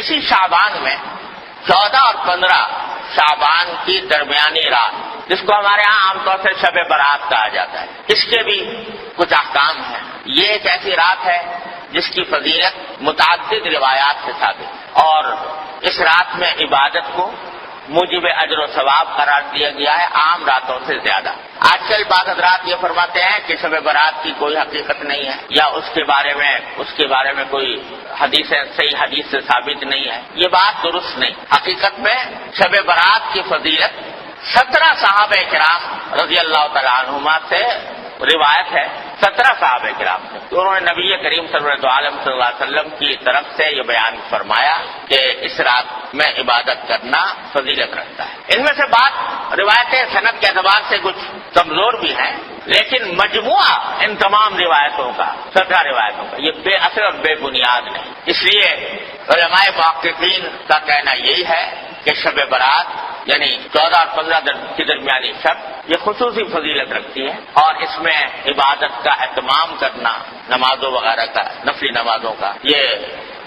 اسی شعبان میں 14 اور 15 شعبان کی درمیانی رات، جس کو ہمارے ہاں عام طور سے شب برات کہا جاتا ہے، اس کے بھی کچھ احکام ہیں۔ یہ ایک ایسی رات ہے جس کی فضیلت متعدد روایات سے ثابت، اور اس رات میں عبادت کو موجب اجر و ثواب قرار دیا گیا ہے عام راتوں سے زیادہ۔ آج کل بعض حضرات یہ فرماتے ہیں کہ شب برات کی کوئی حقیقت نہیں ہے، یا اس کے بارے میں کوئی صحیح حدیث سے ثابت نہیں ہے۔ یہ بات درست نہیں۔ حقیقت میں شب برات کی فضیلت 17 صحابہ کرام رضی اللہ تعالی عنہما سے روایت ہے، 17 صحابہ کرام سے، تو انہوں نے نبی کریم صلی اللہ علیہ وسلم کی طرف سے یہ بیان فرمایا کہ اس رات میں عبادت کرنا فضیلت رکھتا ہے۔ ان میں سے بات روایتیں صنعت کے اعتبار سے کچھ کمزور بھی ہیں، لیکن مجموعہ ان تمام روایتوں کا، 17 روایتوں کا، یہ بے اثر اور بے بنیاد نہیں۔ اس لیے علماء محققین کا کہنا یہی ہے کہ شب برات یعنی 14 اور 15 کی درمیانی شب یہ خصوصی فضیلت رکھتی ہے، اور اس میں عبادت کا اہتمام کرنا، نمازوں وغیرہ کا، نفلی نمازوں کا، یہ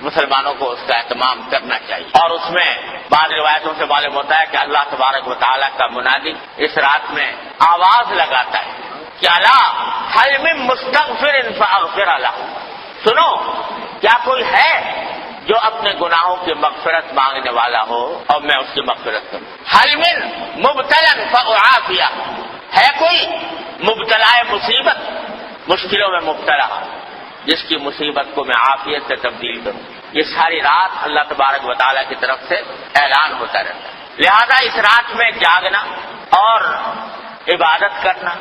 مسلمانوں کو اس کا اہتمام کرنا چاہیے۔ اور اس میں بعض روایتوں سے معلوم ہوتا ہے کہ اللہ تبارک و تعالیٰ کا منادی اس رات میں آواز لگاتا ہے کہ الا حل من مستغفر فاغفر لہ، سنو کیا کوئی ہے جو اپنے گناہوں کی مغفرت مانگنے والا ہو اور میں اس کی مغفرت کروں۔ حل من مبتلا فاعافیہ، ہے کوئی مبتلا مصیبت، مشکلوں میں مبتلا، جس کی مصیبت کو میں عافیت سے تبدیل کروں۔ یہ ساری رات اللہ تبارک و تعالیٰ کی طرف سے اعلان ہوتا رہتا ہے۔ لہذا اس رات میں جاگنا اور عبادت کرنا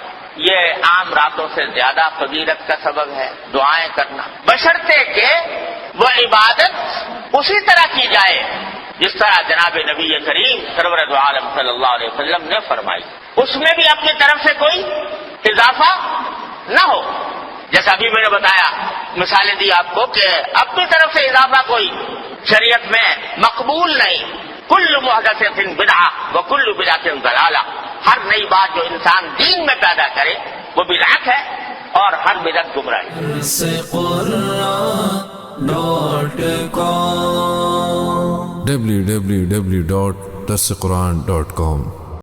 یہ عام راتوں سے زیادہ فضیلت کا سبب ہے۔ دعائیں کرنا بشرطے کہ وہ عبادت اسی طرح کی جائے جس طرح جناب نبی کریم سرور دو عالم صلی اللہ علیہ وسلم نے فرمائی، اس میں بھی اپنی طرف سے کوئی اضافہ نہ ہو۔ جیسا ابھی میں نے بتایا، مثالیں دی آپ کو کہ اپنی طرف سے اضافہ کوئی شریعت میں مقبول نہیں۔ کل محدثۃ بدعہ وکل بدعۃ ضلالہ، ہر نئی بات جو انسان دین میں پیدا کرے وہ بدعت ہے، اور ہر بدعت گمراہی۔ www.darsequran.com